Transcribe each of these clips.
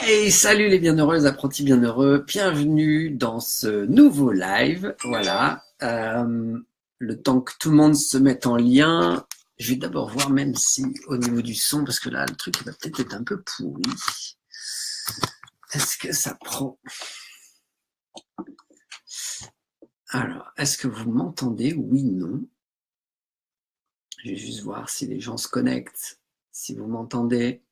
Hey, salut les bienheureuses, apprentis bienheureux, bienvenue dans ce nouveau live. Voilà, le temps que tout le monde se mette en lien, je vais d'abord voir même si au niveau du son, parce que là le truc va peut-être être un peu pourri. Est-ce que ça prend? Alors, est-ce que vous m'entendez? Oui, non. Je vais juste voir si les gens se connectent, si vous m'entendez.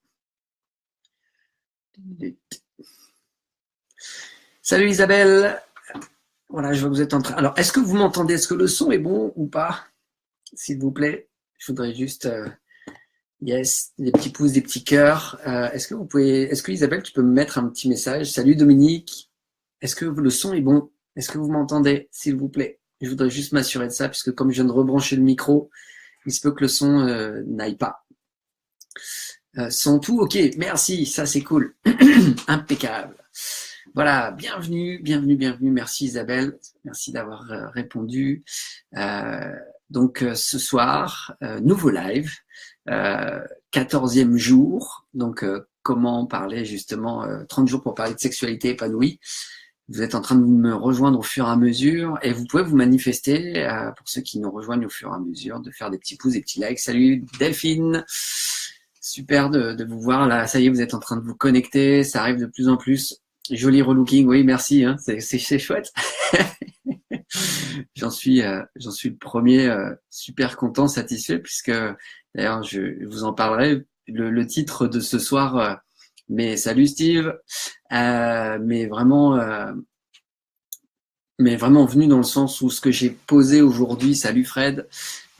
Salut Isabelle. Voilà, je vois que vous êtes en train. Alors, est-ce que vous m'entendez? Est-ce que le son est bon ou pas? S'il vous plaît, je voudrais juste, yes, des petits pouces, des petits cœurs. Est-ce que Isabelle, tu peux me mettre un petit message? Salut Dominique. Est-ce que le son est bon? Est-ce que vous m'entendez? S'il vous plaît. Je voudrais juste m'assurer de ça, puisque comme je viens de rebrancher le micro, il se peut que le son n'aille pas. Son tout, ok, merci, ça c'est cool. Impeccable. Voilà, bienvenue, merci Isabelle, merci d'avoir répondu. Donc ce soir, nouveau live, 14e jour, donc comment parler justement, 30 jours pour parler de sexualité épanouie. Vous êtes en train de me rejoindre au fur et à mesure et vous pouvez vous manifester, pour ceux qui nous rejoignent au fur et à mesure, de faire des petits pouces, des petits likes. Salut Delphine, super de vous voir là, ça y est, vous êtes en train de vous connecter, ça arrive de plus en plus. Joli relooking, oui, merci, hein, c'est chouette. J'en suis le premier super content, satisfait, puisque d'ailleurs je vous en parlerai. Le titre de ce soir, mais salut Steve, mais vraiment venu dans le sens où ce que j'ai posé aujourd'hui, salut Fred,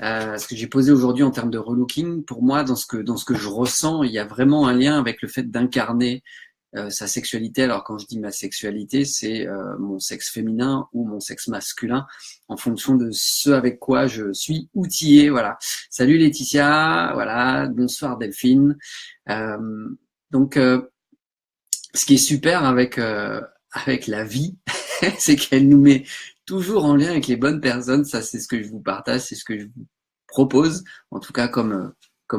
ce que j'ai posé aujourd'hui en termes de relooking, pour moi, dans ce que je ressens, il y a vraiment un lien avec le fait d'incarner sa sexualité. Alors quand je dis ma sexualité, c'est mon sexe féminin ou mon sexe masculin, en fonction de ce avec quoi je suis outillé. Voilà. Salut Laetitia, voilà. Bonsoir Delphine. Donc, ce qui est super avec la vie, c'est qu'elle nous met toujours en lien avec les bonnes personnes. Ça, c'est ce que je vous partage, c'est ce que je vous propose, en tout cas comme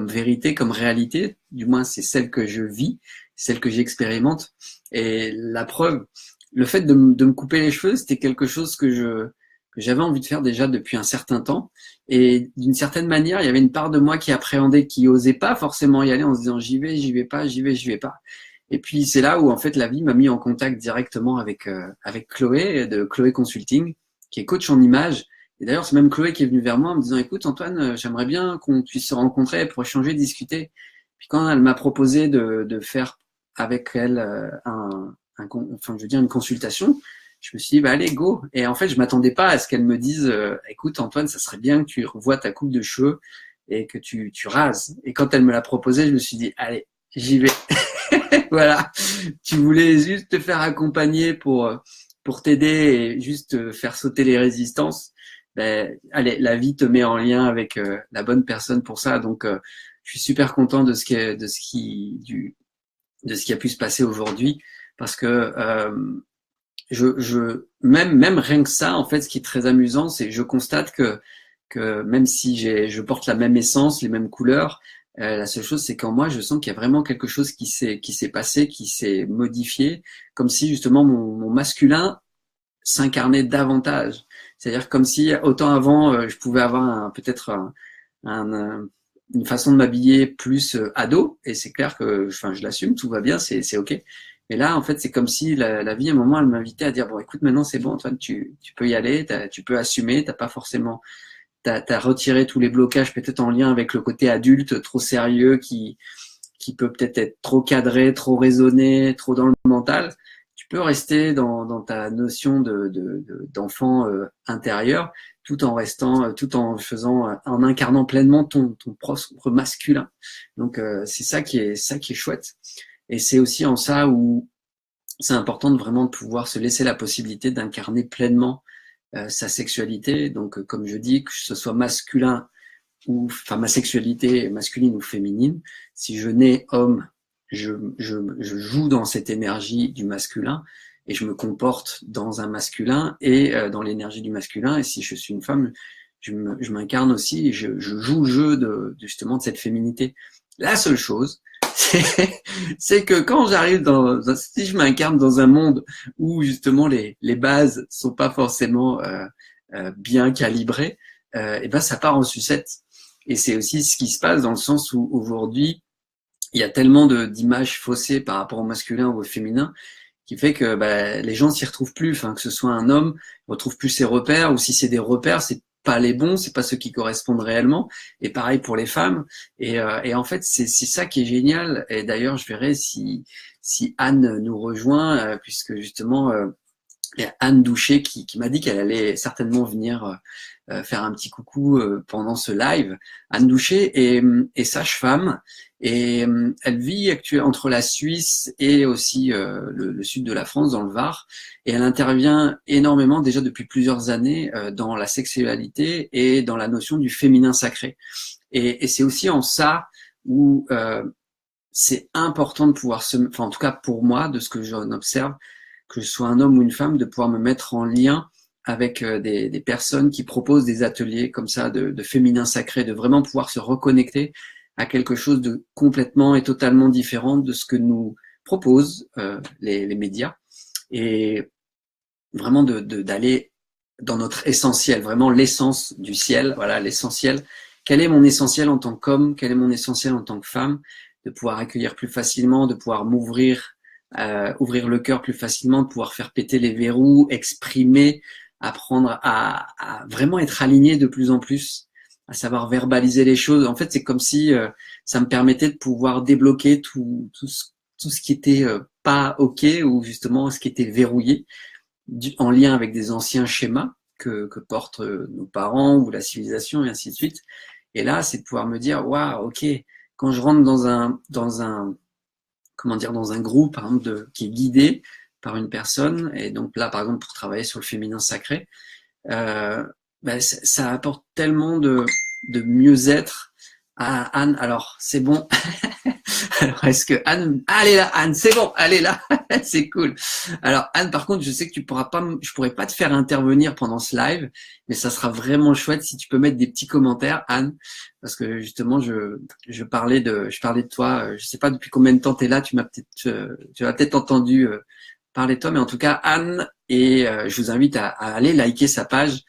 vérité, comme réalité. Du moins, c'est celle que je vis, celle que j'expérimente. Et la preuve, le fait de me couper les cheveux, c'était quelque chose que j'avais envie de faire déjà depuis un certain temps. Et d'une certaine manière, il y avait une part de moi qui appréhendait, qui osait pas forcément y aller en se disant j'y vais pas, j'y vais pas. Et puis c'est là où en fait la vie m'a mis en contact directement avec Chloé de Chloé Consulting, qui est coach en image. Et d'ailleurs c'est même Chloé qui est venue vers moi en me disant écoute Antoine, j'aimerais bien qu'on puisse se rencontrer pour échanger, discuter. Puis quand elle m'a proposé de faire avec elle une consultation, je me suis dit bah allez go. Et en fait je m'attendais pas à ce qu'elle me dise écoute Antoine, ça serait bien que tu revoies ta coupe de cheveux et que tu rases. Et quand elle me l'a proposé, je me suis dit allez j'y vais. Voilà, tu voulais juste te faire accompagner pour t'aider et juste faire sauter les résistances. Ben, allez, la vie te met en lien avec la bonne personne pour ça. Donc, je suis super content de ce qui a pu se passer aujourd'hui, parce que même rien que ça, en fait, ce qui est très amusant, c'est je constate que même si je porte la même essence, les mêmes couleurs. La seule chose, c'est qu'en moi, je sens qu'il y a vraiment quelque chose qui s'est passé, qui s'est modifié, comme si justement mon masculin s'incarnait davantage. C'est-à-dire comme si autant avant, je pouvais avoir peut-être une façon de m'habiller plus ado, et c'est clair que, enfin, je l'assume, tout va bien, c'est ok. Mais là, en fait, c'est comme si la vie, à un moment, elle m'invitait à dire bon, écoute, maintenant c'est bon, Antoine, tu peux y aller, tu peux assumer, t'as pas forcément t'as retiré tous les blocages peut-être en lien avec le côté adulte trop sérieux qui peut peut-être être trop cadré, trop raisonné, trop dans le mental. Tu peux rester dans ta notion d'enfant intérieur, tout en restant, tout en en incarnant pleinement ton propre masculin. Donc c'est ça qui est chouette. Et c'est aussi en ça où c'est important de vraiment pouvoir se laisser la possibilité d'incarner pleinement sa sexualité. Donc, comme je dis, que ce soit masculin enfin ma sexualité masculine ou féminine, si je nais homme, je joue dans cette énergie du masculin et je me comporte dans un masculin et dans l'énergie du masculin. Et si je suis une femme, je m'incarne aussi et je joue le jeu justement de cette féminité. La seule chose, c'est que quand j'arrive si je m'incarne dans un monde où justement les bases sont pas forcément bien calibrées, et ben ça part en sucette. Et c'est aussi ce qui se passe dans le sens où aujourd'hui il y a tellement d'images faussées par rapport au masculin ou au féminin qui fait que les gens s'y retrouvent plus. Enfin, que ce soit un homme, il retrouve plus ses repères, ou si c'est des repères, c'est pas les bons, c'est pas ceux qui correspondent réellement. Et pareil pour les femmes. Et en fait, c'est ça qui est génial. Et d'ailleurs, je verrai si Anne nous rejoint, puisque justement, il y a Anne Douché qui m'a dit qu'elle allait certainement venir faire un petit coucou pendant ce live. Anne Douché est sage-femme et elle vit actuellement entre la Suisse et aussi le sud de la France, dans le Var, et elle intervient énormément déjà depuis plusieurs années dans la sexualité et dans la notion du féminin sacré. Et c'est aussi en ça où c'est important de pouvoir enfin en tout cas pour moi, de ce que j'en observe, que je sois un homme ou une femme, de pouvoir me mettre en lien avec des personnes qui proposent des ateliers comme ça de féminin sacré, de vraiment pouvoir se reconnecter à quelque chose de complètement et totalement différent de ce que nous proposent les médias, et vraiment d'aller dans notre essentiel, vraiment l'essence du ciel, voilà l'essentiel. Quel est mon essentiel en tant qu'homme? Quel est mon essentiel en tant que femme? De pouvoir accueillir plus facilement, de pouvoir m'ouvrir, ouvrir le cœur plus facilement, de pouvoir faire péter les verrous, exprimer, apprendre à vraiment être aligné de plus en plus, à savoir verbaliser les choses. En fait, c'est comme si ça me permettait de pouvoir débloquer tout ce qui était pas OK, ou justement ce qui était verrouillé, en lien avec des anciens schémas que portent nos parents ou la civilisation et ainsi de suite. Et là, c'est de pouvoir me dire, waouh, OK, quand je rentre dans un groupe, par exemple, qui est guidé par une personne, et donc là, par exemple, pour travailler sur le féminin sacré, ça apporte tellement de mieux-être. Ah, Anne, alors, c'est bon. Alors, est-ce que Anne, elle est là, Anne, c'est bon, elle est là, c'est cool. Alors, Anne, par contre, je sais que je pourrais pas te faire intervenir pendant ce live, mais ça sera vraiment chouette si tu peux mettre des petits commentaires, Anne, parce que justement, je parlais de toi. Je sais pas depuis combien de temps tu es là, tu m'as peut-être entendu parler de toi, mais en tout cas, Anne, et je vous invite à aller liker sa page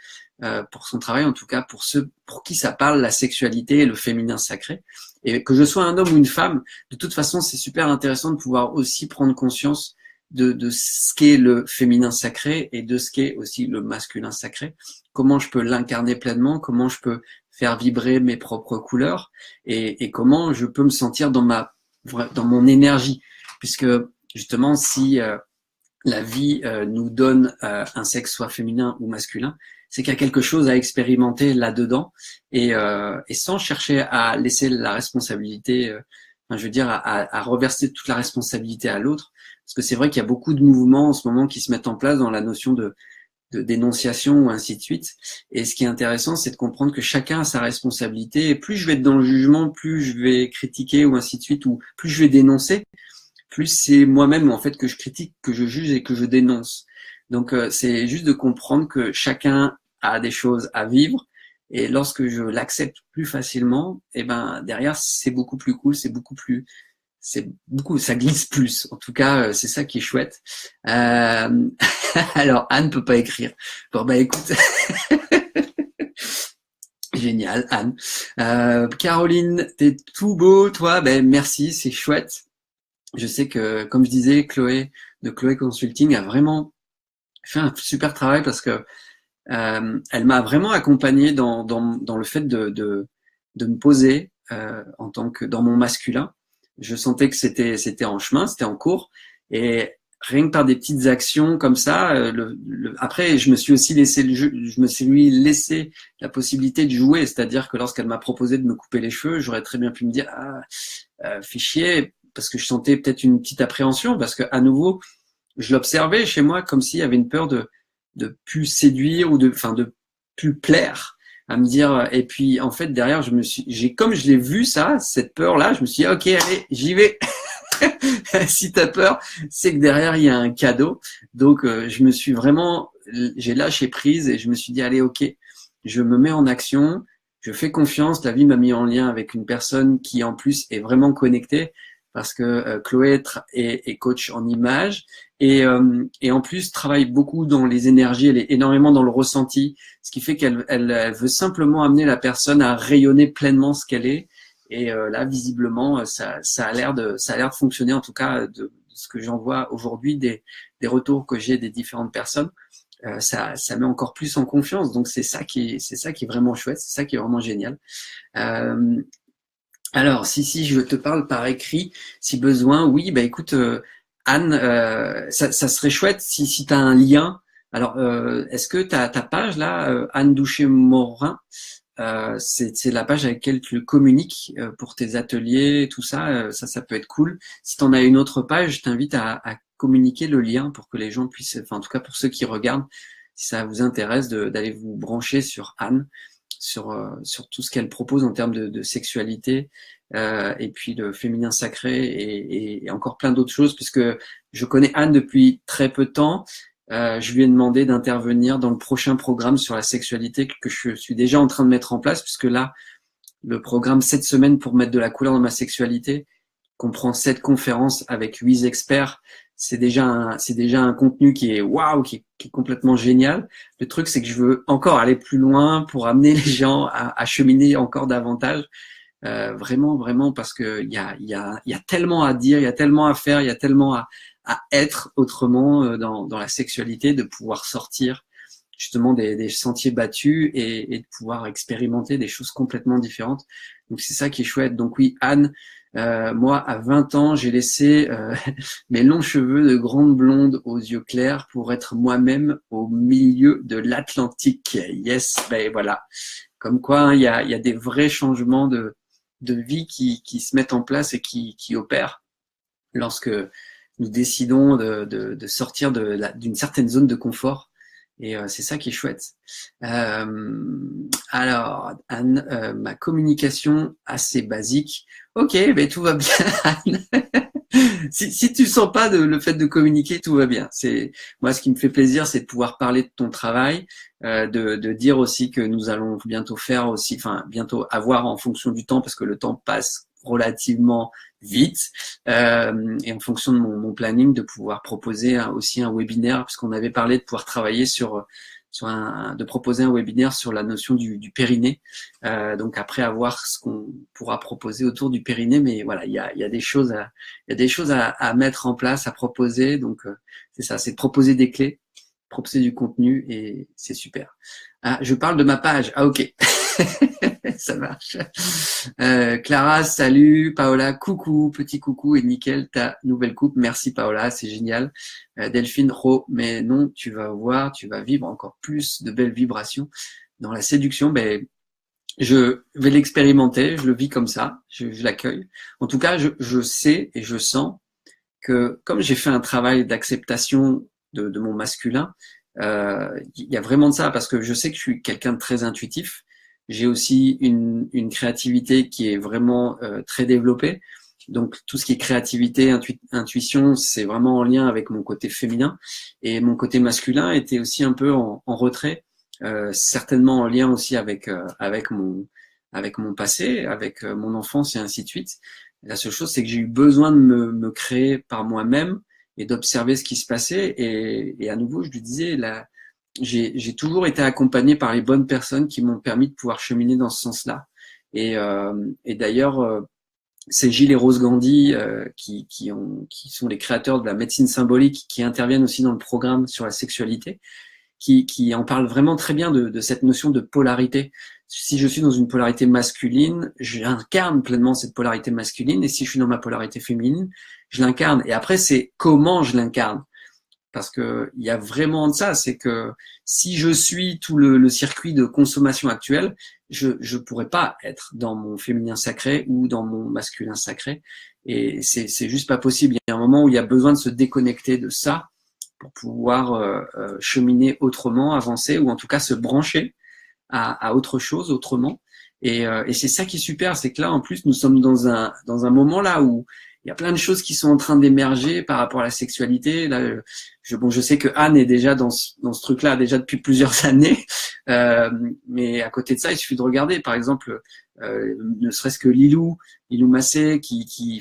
pour son travail, en tout cas pour ceux pour qui ça parle, la sexualité et le féminin sacré. Et que je sois un homme ou une femme, de toute façon, c'est super intéressant de pouvoir aussi prendre conscience de ce qu'est le féminin sacré et de ce qu'est aussi le masculin sacré. Comment je peux l'incarner pleinement, comment je peux faire vibrer mes propres couleurs, et comment je peux me sentir dans mon énergie. Puisque justement, si la vie nous donne un sexe soit féminin ou masculin, c'est qu'il y a quelque chose à expérimenter là-dedans, et sans chercher à laisser la responsabilité, je veux dire, à reverser toute la responsabilité à l'autre, parce que c'est vrai qu'il y a beaucoup de mouvements en ce moment qui se mettent en place dans la notion de dénonciation ou ainsi de suite. Et ce qui est intéressant, c'est de comprendre que chacun a sa responsabilité, et plus je vais être dans le jugement, plus je vais critiquer ou ainsi de suite, ou plus je vais dénoncer, plus c'est moi-même en fait que je critique, que je juge et que je dénonce. Donc c'est juste de comprendre que chacun a des choses à vivre, et lorsque je l'accepte plus facilement, et ben derrière c'est beaucoup plus cool, ça glisse plus. En tout cas, c'est ça qui est chouette. Alors Anne peut pas écrire. Bon bah écoute. Génial, Anne. Caroline, t'es tout beau, toi. Ben merci, c'est chouette. Je sais que, comme je disais, Chloé de Chloé Consulting a vraiment fait un super travail, parce que elle m'a vraiment accompagné dans le fait de me poser en tant que dans mon masculin. Je sentais que c'était en chemin, c'était en cours, et rien que par des petites actions comme ça, après je me suis aussi laissé laissé la possibilité de jouer, c'est-à-dire que lorsqu'elle m'a proposé de me couper les cheveux, j'aurais très bien pu me dire fichier, parce que je sentais peut-être une petite appréhension, parce que à nouveau je l'observais chez moi comme s'il y avait une peur de plus séduire, ou de plus plaire, à me dire. Et puis en fait derrière comme je l'ai vu ça, cette peur là, je me suis dit ok, allez, j'y vais. Si t'as peur, c'est que derrière il y a un cadeau. Donc j'ai lâché prise, et je me suis dit allez, ok, je me mets en action, je fais confiance. La vie m'a mis en lien avec une personne qui en plus est vraiment connectée. parce que Chloé est coach en images et en plus travaille beaucoup dans les énergies, elle est énormément dans le ressenti, ce qui fait elle veut simplement amener la personne à rayonner pleinement ce qu'elle est. Et là, visiblement, ça a l'air de fonctionner, en tout cas de ce que j'en vois aujourd'hui, des retours que j'ai des différentes personnes. Ça met encore plus en confiance. Donc c'est ça qui est vraiment chouette, c'est ça qui est vraiment génial. Alors si je te parle par écrit, si besoin, oui, bah écoute, Anne, ça serait chouette si tu as un lien. Alors est-ce que ta page là, Anne Douché-Morin, c'est la page avec laquelle tu communiques pour tes ateliers, tout ça, ça peut être cool. Si tu en as une autre page, je t'invite à communiquer le lien pour que les gens puissent, enfin en tout cas pour ceux qui regardent, si ça vous intéresse d'aller vous brancher sur Anne, sur tout ce qu'elle propose en termes de sexualité et puis de féminin sacré et encore plein d'autres choses, puisque je connais Anne depuis très peu de temps. Je lui ai demandé d'intervenir dans le prochain programme sur la sexualité que je suis déjà en train de mettre en place, puisque là, le programme 7 semaines pour mettre de la couleur dans ma sexualité comprend 7 conférences avec 8 experts. C'est déjà un contenu qui est waouh, qui est complètement génial. Le truc, c'est que je veux encore aller plus loin pour amener les gens à cheminer encore davantage. Vraiment, parce que il y a tellement à dire, il y a tellement à faire, il y a tellement à être autrement dans la sexualité, de pouvoir sortir justement des sentiers battus et de pouvoir expérimenter des choses complètement différentes. Donc c'est ça qui est chouette. Donc oui, Anne, moi à 20 ans, j'ai laissé mes longs cheveux de grande blonde aux yeux clairs pour être moi-même au milieu de l'Atlantique. Yes, ben voilà. Comme quoi, hein, il y a des vrais changements de vie qui se mettent en place et qui opèrent lorsque nous décidons de sortir d'une certaine zone de confort. Et c'est ça qui est chouette. Alors, Anne, ma communication assez basique. Ok, ben tout va bien, Anne. Si tu sens pas le fait de communiquer, tout va bien. Moi, ce qui me fait plaisir, c'est de pouvoir parler de ton travail, de dire aussi que nous allons bientôt bientôt avoir en fonction du temps, parce que le temps passe relativement vite, et en fonction de mon planning, de pouvoir proposer aussi un webinaire, puisqu'on avait parlé de pouvoir travailler de proposer un webinaire sur la notion du périnée. Donc après, à voir ce qu'on pourra proposer autour du périnée, mais voilà, il y a des choses à mettre en place, à proposer. Donc c'est ça, c'est de proposer des clés, proposer du contenu, et c'est super. Ah, je parle de ma page. Ah ok. Ça marche. Clara, salut. Paola, coucou, petit coucou, et nickel ta nouvelle coupe. Merci Paola, c'est génial. Delphine, mais non, tu vas vivre encore plus de belles vibrations dans la séduction. Ben, je vais l'expérimenter, je le vis comme ça, je l'accueille. En tout cas, je sais et je sens que comme j'ai fait un travail d'acceptation de mon masculin, il y a vraiment de ça, parce que je sais que je suis quelqu'un de très intuitif. J'ai aussi une créativité qui est vraiment très développée. Donc tout ce qui est créativité, intuition, c'est vraiment en lien avec mon côté féminin. Et mon côté masculin était aussi un peu en retrait, certainement en lien aussi avec mon passé, avec mon enfance et ainsi de suite. La seule chose, c'est que j'ai eu besoin de me créer par moi-même et d'observer ce qui se passait. Et à nouveau, je lui disais, j'ai toujours été accompagné par les bonnes personnes qui m'ont permis de pouvoir cheminer dans ce sens-là. Et d'ailleurs, c'est Gilles et Rose Gandhi qui sont les créateurs de la médecine symbolique, qui interviennent aussi dans le programme sur la sexualité, qui en parlent vraiment très bien de cette notion de polarité. Si je suis dans une polarité masculine, j'incarne pleinement cette polarité masculine, et si je suis dans ma polarité féminine, je l'incarne. Et après, c'est comment je l'incarne. Parce que il y a vraiment de ça, c'est que si je suis tout le circuit de consommation actuel, je pourrais pas être dans mon féminin sacré ou dans mon masculin sacré, et c'est juste pas possible. Il y a un moment où il y a besoin de se déconnecter de ça pour pouvoir cheminer autrement, avancer, ou en tout cas se brancher à autre chose autrement. Et c'est ça qui est super, c'est que là en plus nous sommes dans un moment là où il y a plein de choses qui sont en train d'émerger par rapport à la sexualité. Là, je sais que Anne est déjà dans ce truc-là déjà depuis plusieurs années, mais à côté de ça, il suffit de regarder, par exemple, ne serait-ce que Lilou Massé qui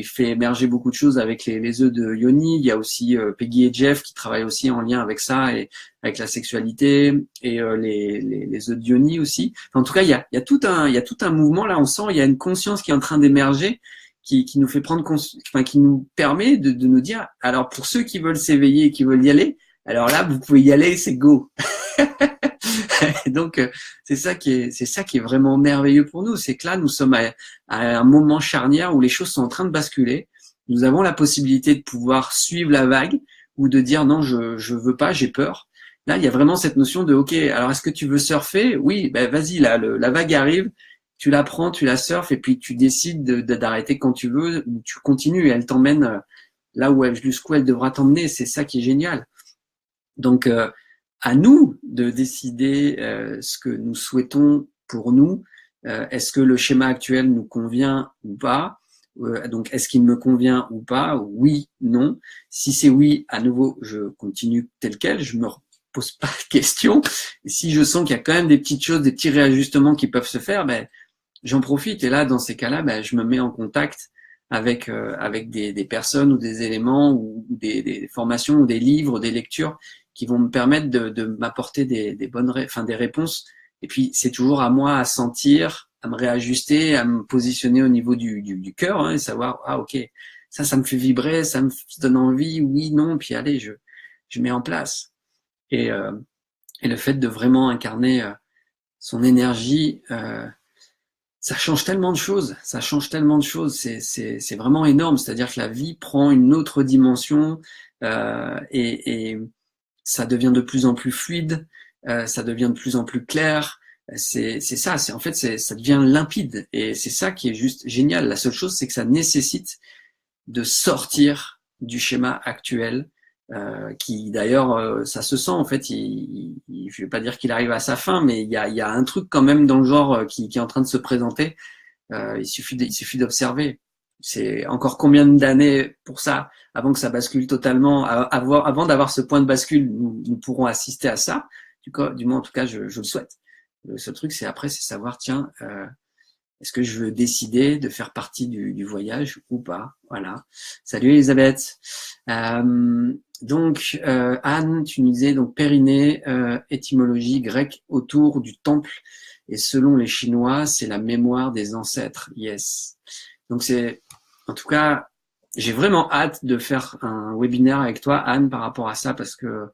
fait émerger beaucoup de choses avec les œufs de Yoni. Il y a aussi Peggy et Jeff qui travaillent aussi en lien avec ça et avec la sexualité et les œufs de Yoni aussi. Enfin, en tout cas, il y a tout un mouvement là. On sent il y a une conscience qui est en train d'émerger, qui nous fait prendre enfin, qui nous permet de nous dire. Alors pour ceux qui veulent s'éveiller et qui veulent y aller, alors là vous pouvez y aller, c'est go. Et donc c'est ça qui est vraiment merveilleux pour nous, c'est que là nous sommes à un moment charnière où les choses sont en train de basculer. Nous avons la possibilité de pouvoir suivre la vague ou de dire non, je veux pas, j'ai peur. Là, il y a vraiment cette notion de ok, alors est-ce que tu veux surfer? Oui, ben vas-y, là, la vague arrive, tu la prends, tu la surfes et puis tu décides d'arrêter quand tu veux, ou tu continues et elle t'emmène là jusqu'où elle devra t'emmener. C'est ça qui est génial. Donc à nous de décider ce que nous souhaitons pour nous. Est-ce que le schéma actuel nous convient ou pas? Donc, est-ce qu'il me convient ou pas? Oui, non. Si c'est oui, à nouveau, je continue tel quel, je me pose pas de questions. Et si je sens qu'il y a quand même des petites choses, des petits réajustements qui peuvent se faire, ben, j'en profite. Et là, dans ces cas-là, ben, je me mets en contact avec des personnes ou des éléments ou des formations ou des livres, des lectures qui vont me permettre de m'apporter des réponses. Et puis, c'est toujours à moi à sentir, à me réajuster, à me positionner au niveau du cœur, hein, et savoir, ah, ok, ça me fait vibrer, ça me donne envie, oui, non, puis allez, je mets en place. Et le fait de vraiment incarner son énergie, ça change tellement de choses, c'est vraiment énorme, c'est-à-dire que la vie prend une autre dimension, et ça devient de plus en plus fluide, ça devient de plus en plus clair. C'est ça, en fait ça devient limpide et c'est ça qui est juste génial. La seule chose, c'est que ça nécessite de sortir du schéma actuel, qui d'ailleurs ça se sent en fait. Je vais pas dire qu'il arrive à sa fin, mais il y a un truc quand même dans le genre qui est en train de se présenter. Il suffit d'observer. C'est encore combien d'années pour ça avant que ça bascule totalement, avant d'avoir ce point de bascule, nous pourrons assister à ça. Du moins, en tout cas, je le souhaite. Le seul truc, c'est savoir, tiens, est-ce que je veux décider de faire partie du voyage ou pas? Voilà. Salut Elisabeth. Donc, Anne, tu nous disais, donc périnée, étymologie grecque autour du temple. Et selon les Chinois, c'est la mémoire des ancêtres. Yes. Donc en tout cas, j'ai vraiment hâte de faire un webinaire avec toi, Anne, par rapport à ça, parce que,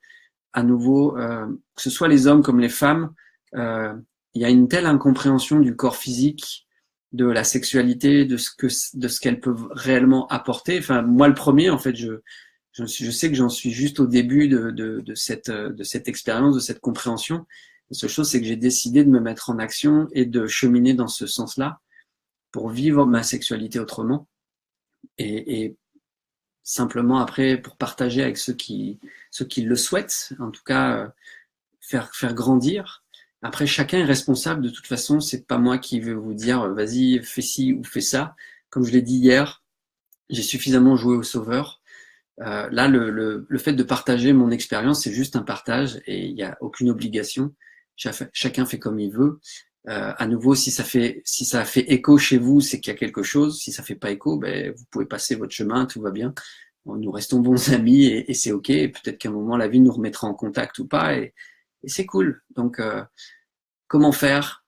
à nouveau, que ce soit les hommes comme les femmes, il y a une telle incompréhension du corps physique, de la sexualité, de ce qu'elles peuvent réellement apporter. Enfin, moi, le premier, en fait, je sais que j'en suis juste au début de cette expérience, de cette compréhension. La seule chose, c'est que j'ai décidé de me mettre en action et de cheminer dans ce sens-là pour vivre ma sexualité autrement et simplement après pour partager avec ceux qui le souhaitent, en tout cas faire grandir. Après, chacun est responsable. De toute façon, c'est pas moi qui vais vous dire vas-y, fais ci ou fais ça. Comme je l'ai dit hier, j'ai suffisamment joué au sauveur. Là, le fait de partager mon expérience, c'est juste un partage et il n'y a aucune obligation. Chacun fait comme il veut. À nouveau, si ça fait écho chez vous, c'est qu'il y a quelque chose. Si ça fait pas écho, ben vous pouvez passer votre chemin, tout va bien. Nous restons bons amis et c'est ok. Et peut-être qu'à un moment la vie nous remettra en contact ou pas et c'est cool. Donc comment faire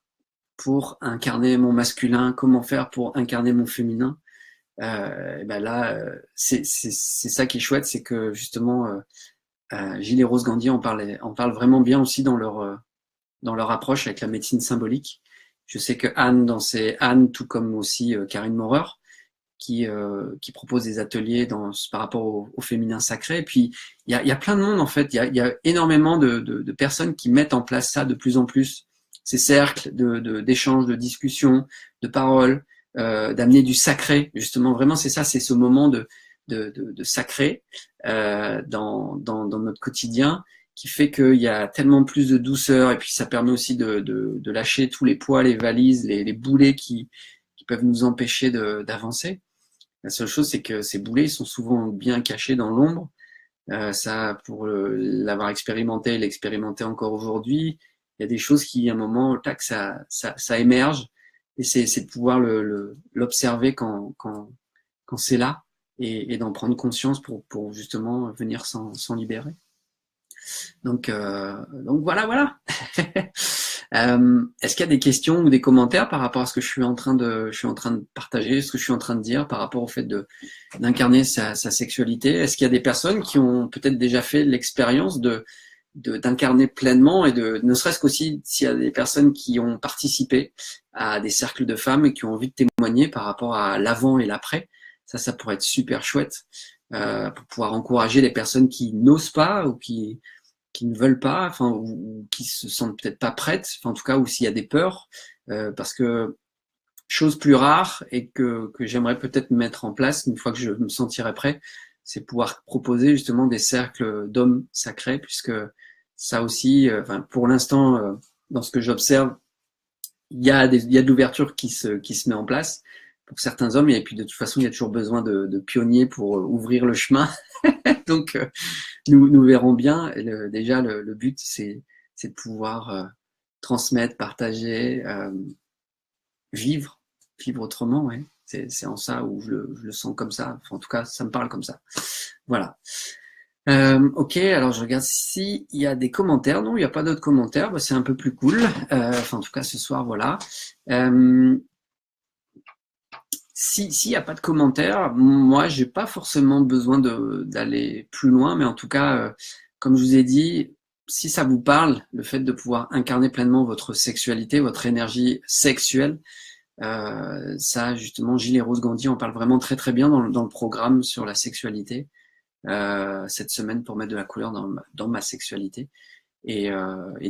pour incarner mon masculin? Comment faire pour incarner mon féminin? Ben là, c'est ça qui est chouette, c'est que justement Gilles et Rose Gandhi en parlent vraiment bien aussi dans leur approche avec la médecine symbolique. Je sais que Anne, tout comme aussi Karine Maurer, qui propose des ateliers par rapport au féminin sacré. Et puis il y a plein de monde en fait. Il y a énormément de personnes qui mettent en place ça de plus en plus. Ces cercles d'échanges, de discussions, de paroles, d'amener du sacré. Justement, vraiment, c'est ça, c'est ce moment de sacré dans notre quotidien, qui fait qu'il y a tellement plus de douceur et puis ça permet aussi de lâcher tous les poids, les valises, les boulets qui peuvent nous empêcher d'avancer. La seule chose, c'est que ces boulets, ils sont souvent bien cachés dans l'ombre. Ça, pour l'avoir expérimenté, l'expérimenter encore aujourd'hui, il y a des choses qui, à un moment, tac, ça émerge. Et c'est de pouvoir l'observer quand c'est là et d'en prendre conscience pour justement venir s'en libérer. Donc voilà. Est-ce qu'il y a des questions ou des commentaires par rapport à ce que je suis en train de partager, ce que je suis en train de dire par rapport au fait d'incarner sa sexualité? Est-ce qu'il y a des personnes qui ont peut-être déjà fait l'expérience d'incarner pleinement et ne serait-ce qu'aussi s'il y a des personnes qui ont participé à des cercles de femmes et qui ont envie de témoigner par rapport à l'avant et l'après? Ça pourrait être super chouette pour pouvoir encourager les personnes qui n'osent pas ou qui ne veulent pas, enfin, ou qui se sentent peut-être pas prêtes, enfin, en tout cas, ou s'il y a des peurs, parce que chose plus rare et que j'aimerais peut-être mettre en place une fois que je me sentirai prêt, c'est pouvoir proposer justement des cercles d'hommes sacrés, puisque ça aussi, enfin, pour l'instant, dans ce que j'observe, il y a de l'ouverture qui se met en place pour certains hommes, et puis de toute façon, il y a toujours besoin de pionniers pour ouvrir le chemin. Donc, nous verrons bien. Déjà, le but, c'est de pouvoir transmettre, partager, vivre autrement. Ouais. C'est en ça où je le sens comme ça. Enfin, en tout cas, ça me parle comme ça. Voilà. Ok, alors je regarde s'il y a des commentaires. Non, il n'y a pas d'autres commentaires. Bah, c'est un peu plus cool. Enfin, en tout cas, ce soir, voilà. S'il n'y a pas de commentaires, moi, j'ai pas forcément besoin d'aller plus loin, mais en tout cas, comme je vous ai dit, si ça vous parle, le fait de pouvoir incarner pleinement votre sexualité, votre énergie sexuelle, ça, justement, Gilles et Rose Gandhi en parlent vraiment très très bien dans le programme sur la sexualité, cette semaine pour mettre de la couleur dans ma sexualité. Et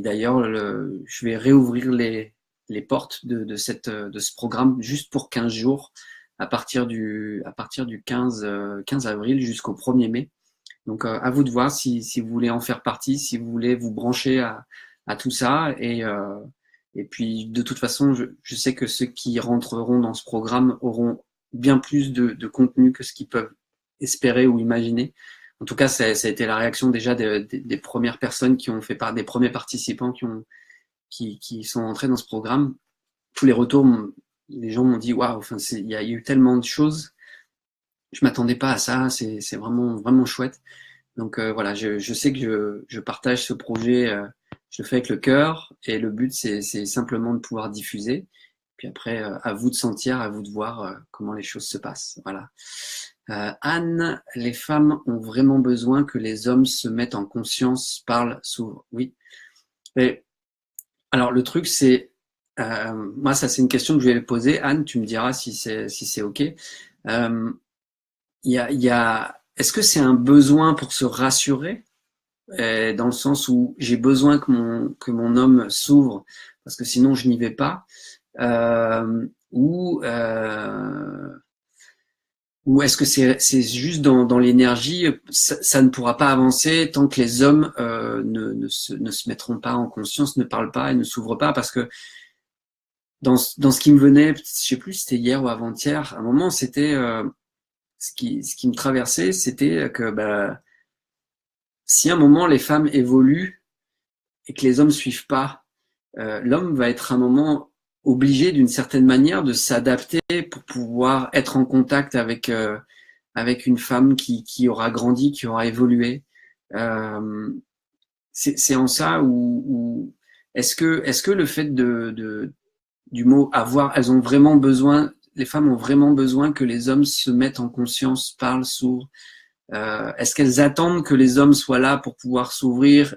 d'ailleurs, je vais réouvrir les portes de ce programme juste pour 15 jours à partir du 15 avril jusqu'au 1er mai. Donc à vous de voir si vous voulez en faire partie, si vous voulez vous brancher à tout ça. Et puis de toute façon, je sais que ceux qui rentreront dans ce programme auront bien plus de contenu que ce qu'ils peuvent espérer ou imaginer. En tout cas, ça a été la réaction déjà des premières personnes qui ont fait part, des premiers participants qui sont entrés dans ce programme. Tous les retours, les gens m'ont dit waouh, enfin il y a eu tellement de choses, je m'attendais pas à ça, c'est vraiment vraiment chouette. Donc voilà, je sais que je partage ce projet, je le fais avec le cœur et le but c'est simplement de pouvoir diffuser. Puis après, à vous de sentir, à vous de voir comment les choses se passent. Voilà. Anne, les femmes ont vraiment besoin que les hommes se mettent en conscience, parlent, s'ouvrent. Oui. Et, alors le truc c'est moi, ça c'est une question que je vais poser. Anne, tu me diras si c'est ok. Est-ce que c'est un besoin pour se rassurer, dans le sens où j'ai besoin que mon homme s'ouvre parce que sinon je n'y vais pas, ou est-ce que c'est juste dans l'énergie, ça ne pourra pas avancer tant que les hommes ne se mettront pas en conscience, ne parlent pas et ne s'ouvrent pas, parce que dans ce qui me venait, je sais plus si c'était hier ou avant-hier, à un moment c'était ce qui me traversait, c'était que si à un moment les femmes évoluent et que les hommes suivent pas, l'homme va être à un moment obligé d'une certaine manière de s'adapter pour pouvoir être en contact avec une femme qui aura grandi, qui aura évolué. C'est en ça où est-ce que le fait du mot avoir, elles ont vraiment besoin, les femmes ont vraiment besoin que les hommes se mettent en conscience, parlent, s'ouvrent. Est-ce qu'elles attendent que les hommes soient là pour pouvoir s'ouvrir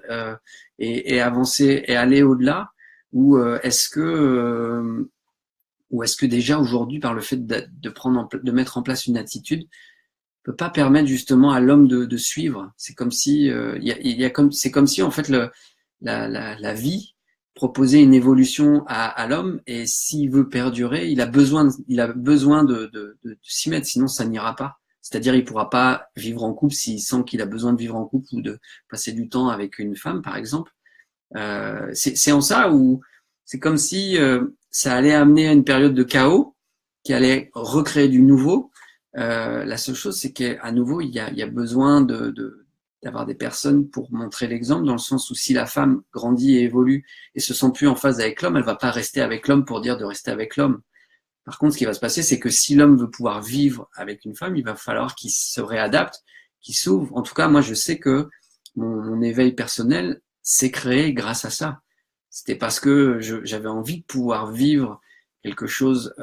et avancer et aller au-delà, ou est-ce que déjà aujourd'hui, par le fait de mettre en place une attitude, peut pas permettre justement à l'homme de suivre? C'est comme si c'est comme si en fait la vie proposer une évolution à l'homme, et s'il veut perdurer, il a besoin de s'y mettre, sinon ça n'ira pas. C'est-à-dire, il pourra pas vivre en couple s'il sent qu'il a besoin de vivre en couple ou de passer du temps avec une femme, par exemple. C'est en ça où c'est comme si ça allait amener à une période de chaos qui allait recréer du nouveau, La seule chose, c'est qu'à nouveau, il y a besoin d'avoir des personnes pour montrer l'exemple, dans le sens où si la femme grandit et évolue et se sent plus en phase avec l'homme, elle va pas rester avec l'homme pour dire de rester avec l'homme. Par contre, ce qui va se passer, c'est que si l'homme veut pouvoir vivre avec une femme, il va falloir qu'il se réadapte, qu'il s'ouvre. En tout cas, moi, je sais que mon éveil personnel s'est créé grâce à ça. C'était parce que j'avais envie de pouvoir vivre quelque chose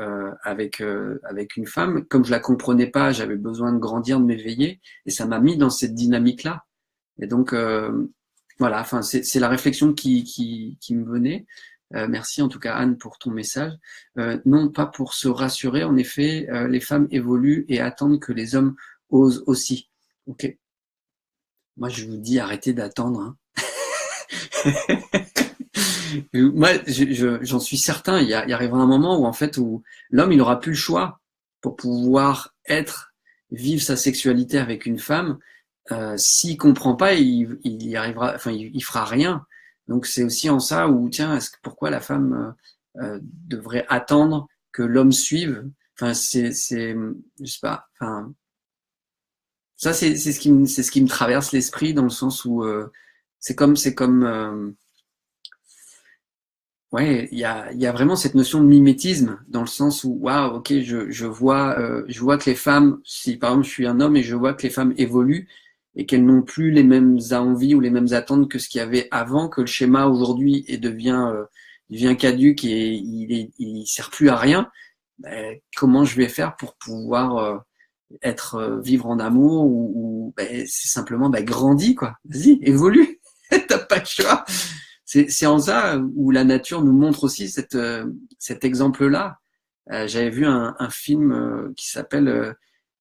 avec une femme. Comme je la comprenais pas, j'avais besoin de grandir, de m'éveiller, et ça m'a mis dans cette dynamique-là. Et donc voilà, enfin c'est la réflexion qui me venait. Merci en tout cas Anne pour ton message. Non, pas pour se rassurer. En effet, les femmes évoluent et attendent que les hommes osent aussi. Ok. Moi je vous dis arrêtez d'attendre. Hein. Moi, j'en suis certain. Il arrivera un moment où en fait où l'homme il aura plus le choix pour pouvoir vivre sa sexualité avec une femme. S'il comprend pas, il y arrivera, enfin il fera rien. Donc c'est aussi en ça où tiens, pourquoi la femme devrait attendre que l'homme suive? Enfin je sais pas. Enfin ça c'est ce qui me traverse l'esprit dans le sens où c'est comme ouais, il y a vraiment cette notion de mimétisme dans le sens où waouh, ok, je vois que les femmes, si par exemple je suis un homme et je vois que les femmes évoluent et qu'elles n'ont plus les mêmes envies ou les mêmes attentes que ce qu'il y avait avant, que le schéma aujourd'hui devient caduque et il sert plus à rien, ben, comment je vais faire pour pouvoir vivre en amour ou ben, c'est simplement ben, grandis quoi, vas-y, évolue, t'as pas le choix. C'est en ça où la nature nous montre aussi cet exemple-là. J'avais vu un film qui s'appelle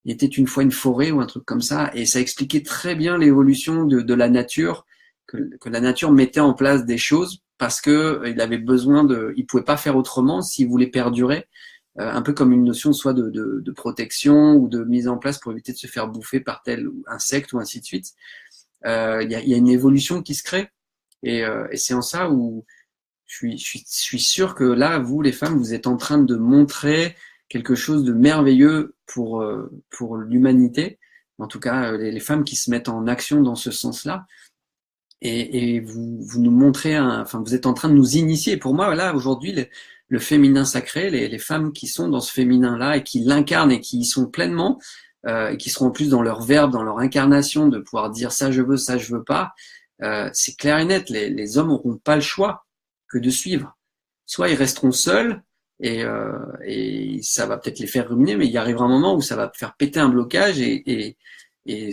Il était une fois une forêt ou un truc comme ça, et ça expliquait très bien l'évolution de la nature, que la nature mettait en place des choses parce que il pouvait pas faire autrement s'il voulait perdurer, un peu comme une notion soit de protection ou de mise en place pour éviter de se faire bouffer par tel insecte ou ainsi de suite. Il y a une évolution qui se crée. Et c'est en ça où je suis sûr que là, vous, les femmes, vous êtes en train de montrer quelque chose de merveilleux pour l'humanité. En tout cas, les femmes qui se mettent en action dans ce sens-là. Et vous nous montrez, enfin, vous êtes en train de nous initier. Pour moi, là, aujourd'hui, le féminin sacré, les femmes qui sont dans ce féminin-là et qui l'incarnent et qui y sont pleinement, et qui seront en plus dans leur verbe, dans leur incarnation, de pouvoir dire ça je veux pas. C'est clair et net, les hommes n'auront pas le choix que de suivre. Soit ils resteront seuls et ça va peut-être les faire ruminer, mais il y arrivera un moment où ça va faire péter un blocage et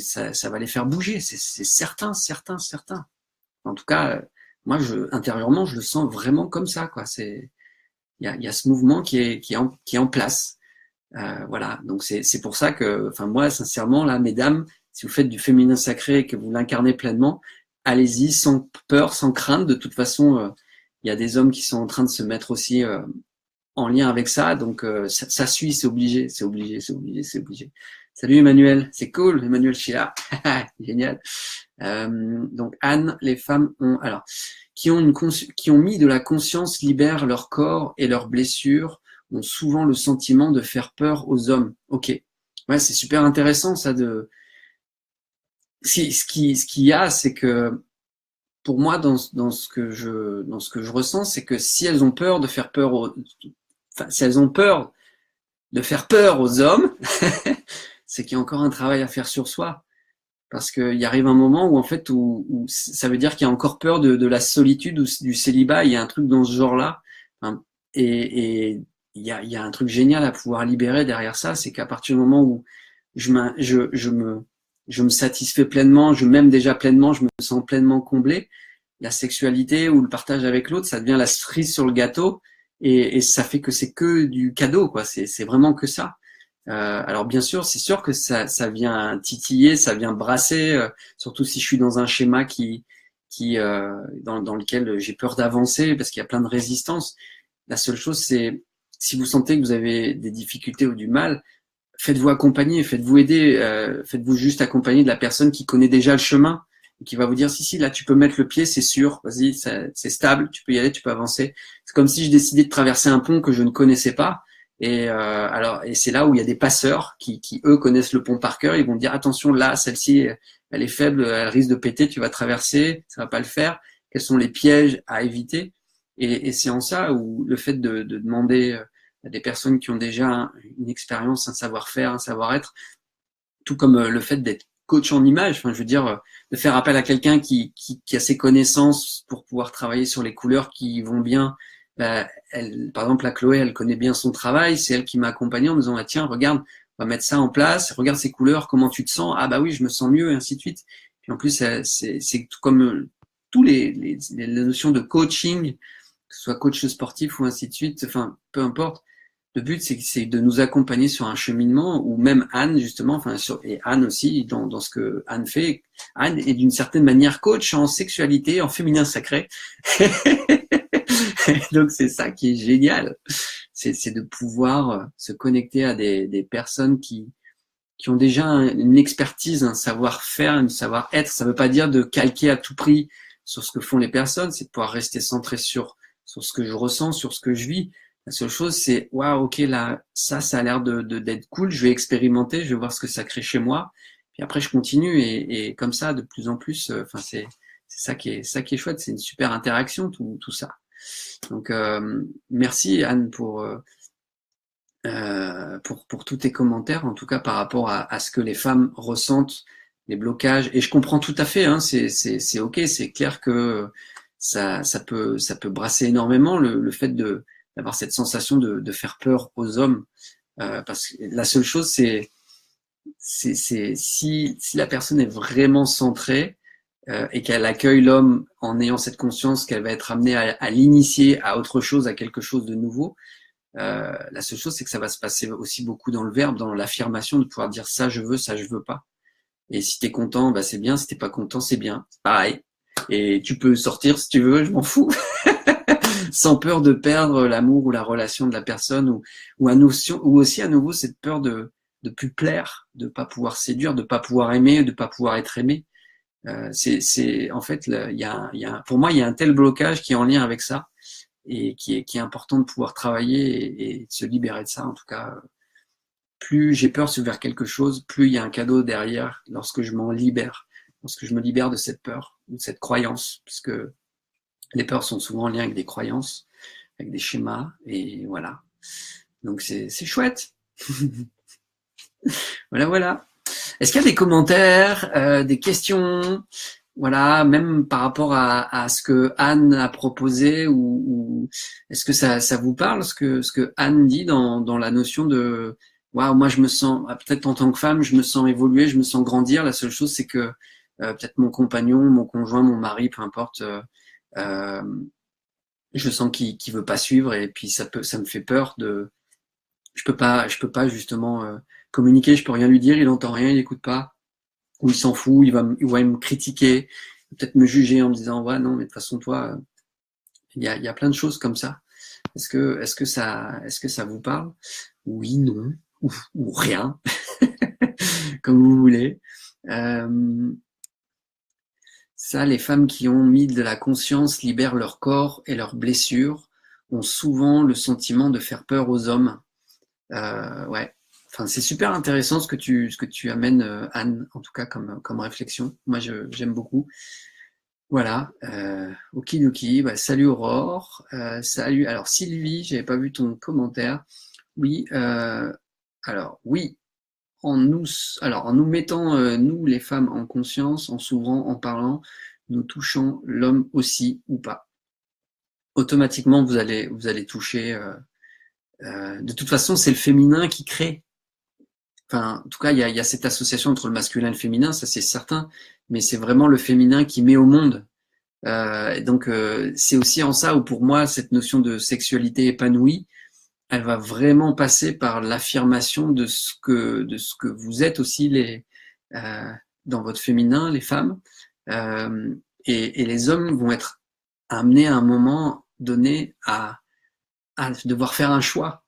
ça va les faire bouger. C'est certain, certain, certain. En tout cas, moi, intérieurement, je le sens vraiment comme ça, quoi. Il y a ce mouvement qui est en place. Voilà. Donc c'est pour ça que, enfin moi, sincèrement, là, mesdames, si vous faites du féminin sacré et que vous l'incarnez pleinement, allez-y sans peur, sans crainte. De toute façon, il y a des hommes qui sont en train de se mettre aussi en lien avec ça. Donc ça suit, c'est obligé, c'est obligé, c'est obligé, c'est obligé. Salut Emmanuel, c'est cool, Emmanuel Chila, génial. Donc Anne, les femmes qui ont mis de la conscience libèrent leur corps et leurs blessures, ont souvent le sentiment de faire peur aux hommes. Ok, ouais, c'est super intéressant ça de. Ce qu'il y a, c'est que pour moi, dans ce que je ressens, c'est que si elles ont peur de faire peur si elles ont peur de faire peur aux hommes, c'est qu'il y a encore un travail à faire sur soi. Parce qu'il y arrive un moment où en fait où ça veut dire qu'il y a encore peur de la solitude ou du célibat. Il y a un truc dans ce genre-là. Enfin, et il y a un truc génial à pouvoir libérer derrière ça, c'est qu'à partir du moment où je me satisfais pleinement, je m'aime déjà pleinement, je me sens pleinement comblé, la sexualité ou le partage avec l'autre, ça devient la cerise sur le gâteau et ça fait que c'est que du cadeau, quoi. C'est vraiment que ça. Alors bien sûr, c'est sûr que ça vient titiller, ça vient brasser, surtout si je suis dans un schéma dans lequel j'ai peur d'avancer parce qu'il y a plein de résistances. La seule chose, c'est si vous sentez que vous avez des difficultés ou du mal, faites-vous accompagner, faites-vous aider, faites-vous juste accompagner de la personne qui connaît déjà le chemin et qui va vous dire si là tu peux mettre le pied, c'est sûr, vas-y, c'est stable, tu peux y aller, tu peux avancer. C'est comme si je décidais de traverser un pont que je ne connaissais pas Et c'est là où il y a des passeurs qui eux connaissent le pont par cœur. Ils vont dire attention là, celle-ci, elle est faible, elle risque de péter, tu vas traverser, ça va pas le faire. Quels sont les pièges à éviter? Et c'est en ça où le fait de demander à des personnes qui ont déjà une expérience, un savoir-faire, un savoir-être, tout comme le fait d'être coach en image, enfin je veux dire, de faire appel à quelqu'un qui a ses connaissances pour pouvoir travailler sur les couleurs qui vont bien. Par exemple, la Chloé, elle connaît bien son travail, c'est elle qui m'a accompagné en me disant, ah, tiens, regarde, on va mettre ça en place, regarde ces couleurs, comment tu te sens? Ah bah oui, je me sens mieux, et ainsi de suite. Puis en plus, c'est tout comme tous les notions de coaching, que ce soit coach sportif ou ainsi de suite, enfin, peu importe. Le but, c'est de nous accompagner sur un cheminement, ou même Anne, justement, et Anne aussi, dans ce que Anne fait. Anne est d'une certaine manière coach en sexualité, en féminin sacré. Donc, c'est ça qui est génial. C'est de pouvoir se connecter à des personnes qui ont déjà une expertise, un savoir-faire, un savoir-être. Ça veut pas dire de calquer à tout prix sur ce que font les personnes, c'est de pouvoir rester centré sur ce que je ressens, sur ce que je vis. La seule chose, c'est waouh, ok, là, ça a l'air d'être cool. Je vais expérimenter, je vais voir ce que ça crée chez moi. Puis après, je continue et comme ça, de plus en plus. Enfin, c'est ça qui est chouette. C'est une super interaction tout ça. Donc, merci Anne pour tous tes commentaires, en tout cas par rapport à ce que les femmes ressentent, les blocages. Et je comprends tout à fait. Hein, c'est ok, c'est clair que ça peut brasser énormément le fait d'avoir cette sensation de faire peur aux hommes, parce que la seule chose c'est si la personne est vraiment centrée et qu'elle accueille l'homme en ayant cette conscience qu'elle va être amenée à l'initier à autre chose, à quelque chose de nouveau. La seule chose c'est que ça va se passer aussi beaucoup dans le verbe, dans l'affirmation, de pouvoir dire ça je veux pas. Et si t'es content, bah c'est bien. Si t'es pas content, c'est bien. C'est pareil. Et tu peux sortir si tu veux, je m'en fous. Sans peur de perdre l'amour ou la relation de la personne, ou aussi à nouveau cette peur de plus plaire, de pas pouvoir séduire, de pas pouvoir aimer, de pas pouvoir être aimé. C'est en fait pour moi il y a un tel blocage qui est en lien avec ça et qui est important de pouvoir travailler et de se libérer de ça. En tout cas, plus j'ai peur vers quelque chose, plus il y a un cadeau derrière lorsque je m'en libère, lorsque je me libère de cette peur ou de cette croyance, parce que les peurs sont souvent en lien avec des croyances, avec des schémas, et voilà. Donc c'est chouette. Voilà. Est-ce qu'il y a des commentaires, des questions, voilà, même par rapport à ce que Anne a proposé, ou est-ce que ça vous parle, ce que Anne dit dans la notion de waouh, moi je me sens, peut-être en tant que femme, je me sens évoluer, je me sens grandir. La seule chose c'est que peut-être mon compagnon, mon conjoint, mon mari, peu importe, je sens qu'il veut pas suivre, et puis ça me fait peur je peux pas justement communiquer, je peux rien lui dire, il entend rien, il écoute pas, ou il s'en fout, il va me critiquer, peut-être me juger en me disant ouais non mais de toute façon toi, il y a plein de choses comme ça. Est-ce que ça vous parle? Oui, non, ou rien, comme vous voulez. Ça, les femmes qui ont mis de la conscience libèrent leur corps et leurs blessures, ont souvent le sentiment de faire peur aux hommes. Ouais. Enfin, c'est super intéressant ce que tu amènes, Anne, en tout cas comme réflexion. Moi, j'aime beaucoup. Voilà. Okidoki. Bah, salut Aurore. Salut. Alors Sylvie, j'avais pas vu ton commentaire. Oui. Alors oui. En nous mettant, nous les femmes, en conscience, en s'ouvrant, en parlant, nous touchons l'homme aussi ou pas. Automatiquement, vous allez toucher. De toute façon, c'est le féminin qui crée. Enfin, en tout cas, il y a cette association entre le masculin et le féminin, ça c'est certain. Mais c'est vraiment le féminin qui met au monde. Donc, c'est aussi en ça où pour moi cette notion de sexualité épanouie, elle va vraiment passer par l'affirmation de ce que vous êtes aussi dans votre féminin, les femmes, et les hommes vont être amenés à un moment donné à devoir faire un choix.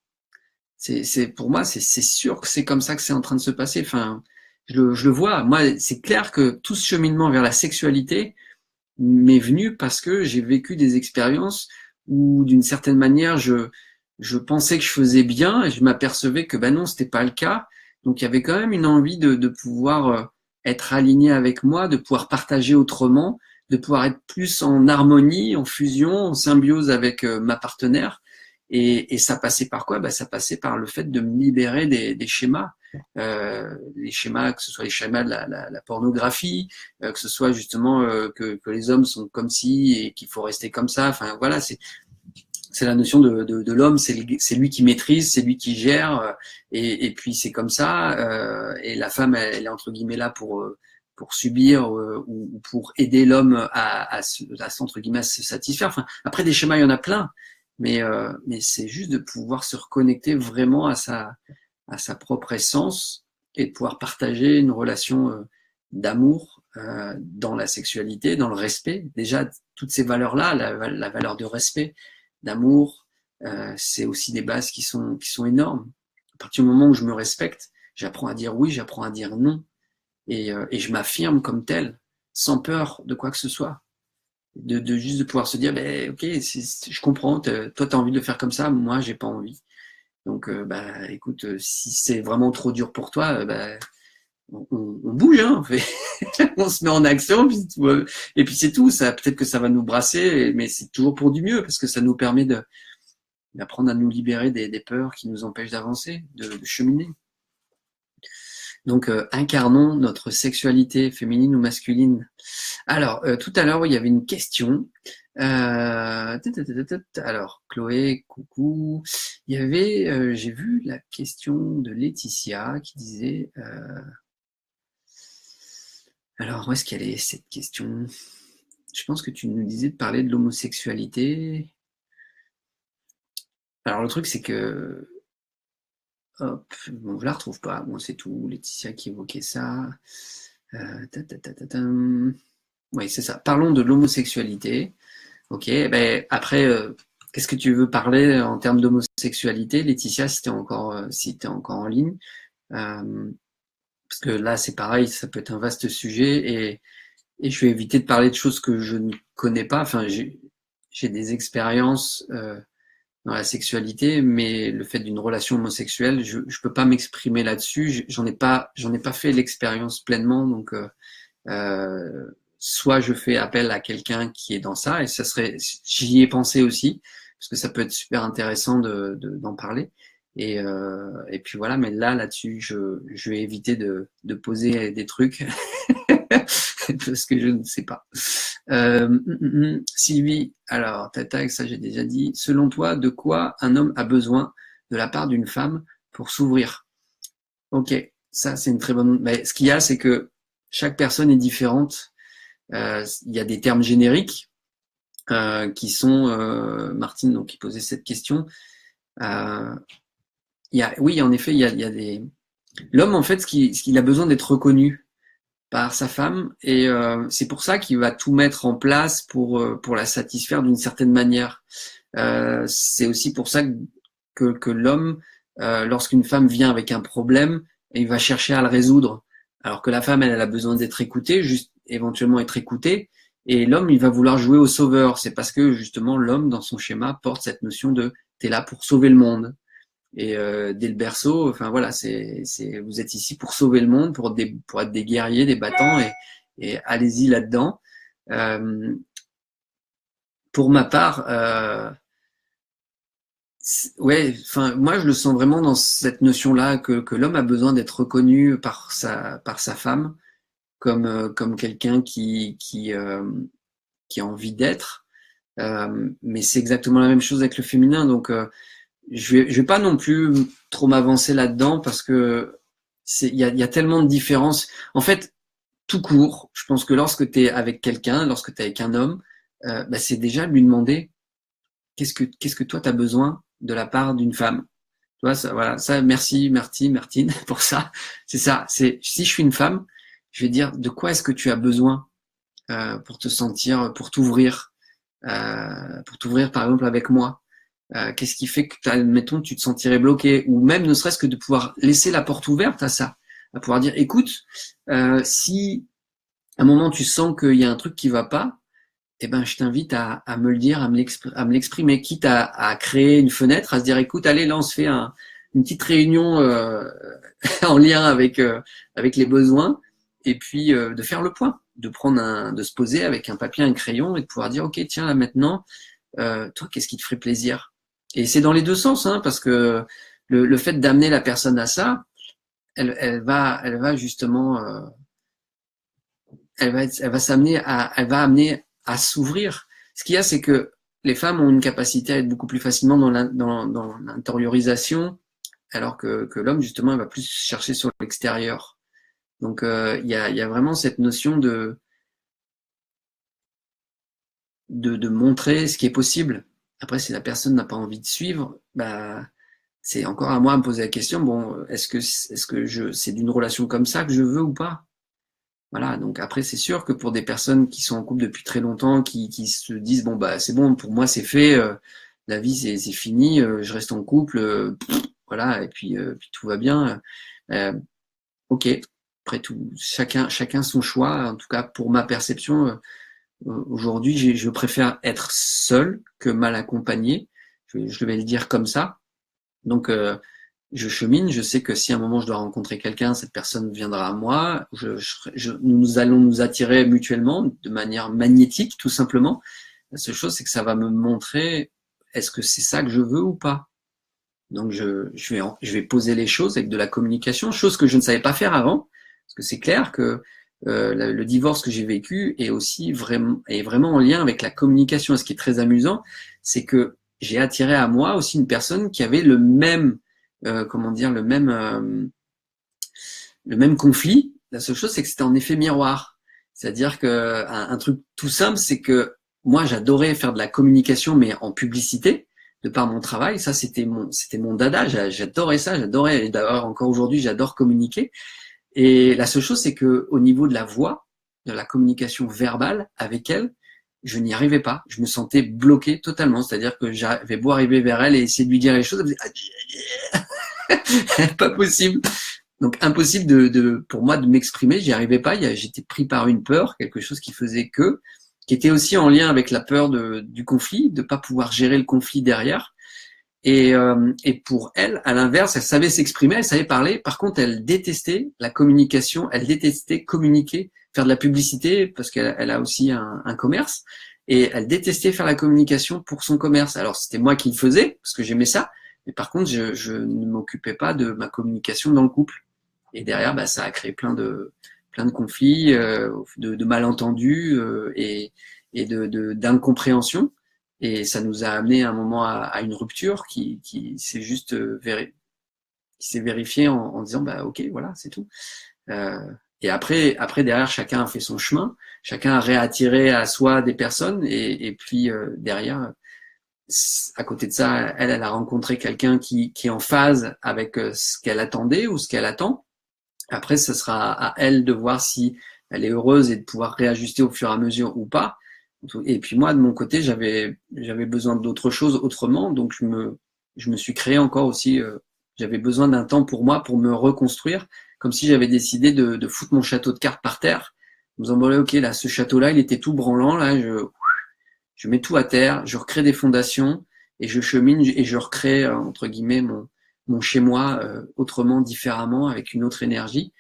Pour moi, c'est sûr que c'est comme ça que c'est en train de se passer. Enfin, je le vois. Moi, c'est clair que tout ce cheminement vers la sexualité m'est venu parce que j'ai vécu des expériences où, d'une certaine manière, je pensais que je faisais bien et je m'apercevais que ben non, c'était pas le cas. Donc il y avait quand même une envie de pouvoir être aligné avec moi, de pouvoir partager autrement, de pouvoir être plus en harmonie, en fusion, en symbiose avec ma partenaire. Et ça passait par quoi? Ben, ça passait par le fait de me libérer des schémas. Les schémas, que ce soit les schémas de la pornographie, que ce soit justement que les hommes sont comme ci et qu'il faut rester comme ça. Enfin voilà, c'est la notion de l'homme, c'est lui qui maîtrise, c'est lui qui gère, et puis c'est comme ça. Et la femme, elle est entre guillemets là pour subir ou pour aider l'homme à entre guillemets à se satisfaire. Enfin, après des schémas, il y en a plein, mais c'est juste de pouvoir se reconnecter vraiment à sa propre essence et de pouvoir partager une relation d'amour dans la sexualité, dans le respect. Déjà, toutes ces valeurs-là, la valeur de respect, d'amour, c'est aussi des bases qui sont énormes. À partir du moment où je me respecte, j'apprends à dire oui, j'apprends à dire non, et je m'affirme comme tel, sans peur de quoi que ce soit. De juste de pouvoir se dire, ben ok, je comprends, toi t'as envie de le faire comme ça, moi j'ai pas envie. Donc bah écoute, si c'est vraiment trop dur pour toi, bah, on bouge, hein, on se met en action, et puis c'est tout. Ça, peut-être que ça va nous brasser, mais c'est toujours pour du mieux parce que ça nous permet d'apprendre à nous libérer des peurs qui nous empêchent d'avancer, de cheminer. Donc incarnons notre sexualité féminine ou masculine. Alors tout à l'heure il y avait une question. Alors Chloé, coucou. Il y avait, j'ai vu la question de Laetitia qui disait. Alors, où est-ce qu'elle est cette question? Je pense que tu nous disais de parler de l'homosexualité. Alors, le truc, c'est que. Hop, bon, je la retrouve pas. Bon, c'est tout. Laetitia qui évoquait ça. Oui, c'est ça. Parlons de l'homosexualité. Ok, ben après, qu'est-ce que tu veux parler en termes d'homosexualité, Laetitia, si t'es encore en ligne? Parce que là, c'est pareil, ça peut être un vaste sujet et je vais éviter de parler de choses que je ne connais pas. Enfin, j'ai des expériences dans la sexualité, mais le fait d'une relation homosexuelle, je peux pas m'exprimer là-dessus. J'en ai pas fait l'expérience pleinement, donc soit je fais appel à quelqu'un qui est dans ça, et ça serait, j'y ai pensé aussi, parce que ça peut être super intéressant d'en parler. Et puis voilà, mais là-dessus, je vais éviter de poser des trucs parce que je ne sais pas. Sylvie, alors, tata, ça j'ai déjà dit. Selon toi, de quoi un homme a besoin de la part d'une femme pour s'ouvrir? Ok, ça c'est une très bonne. Mais ce qu'il y a, c'est que chaque personne est différente. Il y a des termes génériques qui sont Martine, donc qui posait cette question. Oui, en effet, il y a des. L'homme, en fait, ce qu'il a besoin d'être reconnu par sa femme, et c'est pour ça qu'il va tout mettre en place pour la satisfaire d'une certaine manière. C'est aussi pour ça que l'homme, lorsqu'une femme vient avec un problème, il va chercher à le résoudre. Alors que la femme, elle a besoin d'être écoutée, juste éventuellement être écoutée, et l'homme, il va vouloir jouer au sauveur. C'est parce que justement, l'homme, dans son schéma, porte cette notion de t'es là pour sauver le monde. Et dès le berceau, enfin voilà, vous êtes ici pour sauver le monde, pour être des guerriers, des battants, et allez-y là-dedans. Pour ma part, ouais, enfin moi je le sens vraiment dans cette notion-là que l'homme a besoin d'être reconnu par sa femme comme quelqu'un qui a envie d'être. Mais c'est exactement la même chose avec le féminin, donc je vais pas non plus trop m'avancer là-dedans parce que il y a tellement de différences. En fait, tout court, je pense que lorsque tu es avec quelqu'un, lorsque tu es avec un homme, bah, c'est déjà lui demander qu'est-ce que toi tu as besoin de la part d'une femme. Tu vois, ça, voilà, ça, merci, Martine, pour ça. C'est ça. C'est si je suis une femme, je vais dire de quoi est-ce que tu as besoin pour te sentir, pour t'ouvrir par exemple avec moi. Qu'est-ce qui fait que, admettons, tu te sentirais bloqué, ou même ne serait-ce que de pouvoir laisser la porte ouverte à ça, à pouvoir dire, écoute, si à un moment tu sens qu'il y a un truc qui va pas, eh ben, je t'invite à me le dire, à me l'exprimer, quitte à créer une fenêtre, à se dire, écoute, allez, là, on se fait une petite réunion en lien avec les besoins, et puis de faire le point, de se poser avec un papier, un crayon, et de pouvoir dire, ok, tiens, là maintenant, toi, qu'est-ce qui te ferait plaisir? Et c'est dans les deux sens, hein, parce que le fait d'amener la personne à ça, elle va justement, elle va amener à s'ouvrir. Ce qu'il y a, c'est que les femmes ont une capacité à être beaucoup plus facilement dans l'intériorisation, alors que l'homme, justement, il va plus chercher sur l'extérieur. Donc, il y a vraiment cette notion de montrer ce qui est possible. Après, si la personne n'a pas envie de suivre, bah, c'est encore à moi de me poser la question, bon, est-ce que c'est d'une relation comme ça que je veux ou pas? Voilà, donc après, c'est sûr que pour des personnes qui sont en couple depuis très longtemps, qui se disent, bon, bah, c'est bon, pour moi, c'est fait, la vie, c'est fini, je reste en couple, voilà, et puis tout va bien. Ok, après tout, chacun son choix. En tout cas, pour ma perception, aujourd'hui, je préfère être seul que mal accompagné. Je vais le dire comme ça. Donc, je chemine, je sais que si à un moment je dois rencontrer quelqu'un, cette personne viendra à moi. Nous allons nous attirer mutuellement de manière magnétique, tout simplement. La seule chose, c'est que ça va me montrer est-ce que c'est ça que je veux ou pas. Donc, je vais poser les choses avec de la communication, chose que je ne savais pas faire avant, parce que c'est clair que le divorce que j'ai vécu est vraiment en lien avec la communication. Et ce qui est très amusant, c'est que j'ai attiré à moi aussi une personne qui avait le même, comment dire, le même conflit. La seule chose, c'est que c'était en effet miroir. C'est-à-dire que un truc tout simple, c'est que moi, j'adorais faire de la communication, mais en publicité, de par mon travail. Ça, c'était mon dada. J'adorais ça. J'adorais. Et d'ailleurs, encore aujourd'hui, j'adore communiquer. Et la seule chose, c'est que au niveau de la voix, de la communication verbale avec elle, je n'y arrivais pas. Je me sentais bloqué totalement. C'est-à-dire que j'avais beau arriver vers elle et essayer de lui dire les choses, elle faisait pas possible. Donc impossible pour moi de m'exprimer. J'y arrivais pas. J'étais pris par une peur, quelque chose qui était aussi en lien avec la peur du conflit, de pas pouvoir gérer le conflit derrière. Et pour elle, à l'inverse, elle savait s'exprimer, elle savait parler. Par contre, elle détestait la communication, elle détestait communiquer, faire de la publicité, parce qu'elle a aussi un commerce. Et elle détestait faire la communication pour son commerce. Alors, c'était moi qui le faisais, parce que j'aimais ça. Mais par contre, je ne m'occupais pas de ma communication dans le couple. Et derrière, bah, ça a créé plein de conflits, de malentendus et d'incompréhension. Et ça nous a amené à un moment à une rupture qui s'est juste qui s'est vérifiée en disant bah ok voilà c'est tout. Euh, et après derrière chacun a fait son chemin, chacun a réattiré à soi des personnes et puis derrière à côté de ça elle a rencontré quelqu'un qui est en phase avec ce qu'elle attendait ou ce qu'elle attend. Après ce sera à elle de voir si elle est heureuse et de pouvoir réajuster au fur et à mesure ou pas. Et puis moi, de mon côté, j'avais besoin d'autre chose autrement, donc je me suis créé encore aussi. J'avais besoin d'un temps pour moi pour me reconstruire, comme si j'avais décidé de foutre mon château de cartes par terre, en me disant bon là, ok, là, ce château-là, il était tout branlant, là, je mets tout à terre, je recrée des fondations et je chemine et je recrée entre guillemets mon chez moi autrement, différemment, avec une autre énergie.